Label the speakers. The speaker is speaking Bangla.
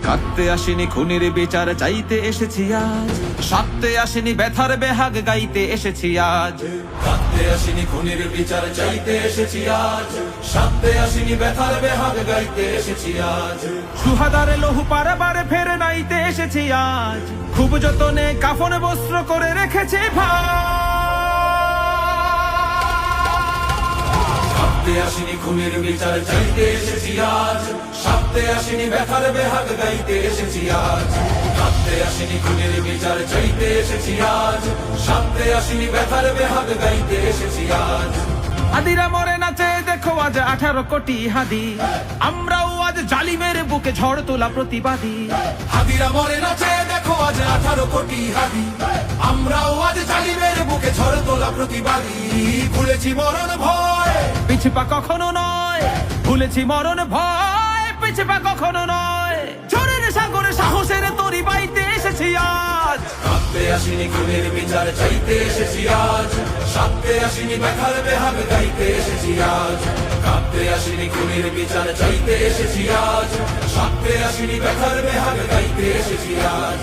Speaker 1: কাঁদতে আসিনি খুনির বিচার চাইতে এসেছি আজ, সাথে আসিনি ব্যথার বেহাগ গাইতে এসেছি আজ।
Speaker 2: কাঁদতে আসিনি খুনির বিচার চাইতে এসেছি আজ, সাথে আসিনি ব্যথার বেহাগ গাইতে এসেছি আজ।
Speaker 1: সুহাদারে লহু পারাবারে ফেরে নাইতে এসেছি আজ, খুব যতনে কাফন বস্ত্র করে রেখেছি ভাই।
Speaker 2: কাঁদতে আসিনি খুনির বিচার চাইতে এসেছি আজ, সাথে আসিনি ব্যথার বেহাগ গাইতে এসেছি আজ। কাঁদতে আসিনি খুনির বিচার চাইতে এসেছি আজ, সাথে আসিনি ব্যথার বেহাগ গাইতে এসেছি আজ।
Speaker 1: হাদিরা মরে নাচে দেখো আজ 18 কোটি হাদি, আমরাও আজ জালিমের বুকে ঝড় তোলা প্রতিবাদী।
Speaker 2: হাদিরা মরে নাচে দেখো আজ 18 কোটি হাদি, আমরাও আজ জালিমের বুকে ঝড় তোলা প্রতিবাদী। ভুলেছি মরণ ভয়,
Speaker 1: পিছপা কখনো নয়, ভুলেছি মরণ ভয়, পিছপা কখনো নয়। ঝড়ের সাগরে সাহসের তরি বাইতে এসেছি আজ।
Speaker 2: কাঁদতে আসিনি খুনির বিচার চাইতে এসেছি আজ, সাথে আসিনি ব্যথার বেহাগ গাইতে এসেছি আজ। কাঁদতে আসিনি খুনির বিচার চাইতে এসেছি আজ, সাথে আসিনি ব্যথার বেহাগ গাইতে এসেছি আজ।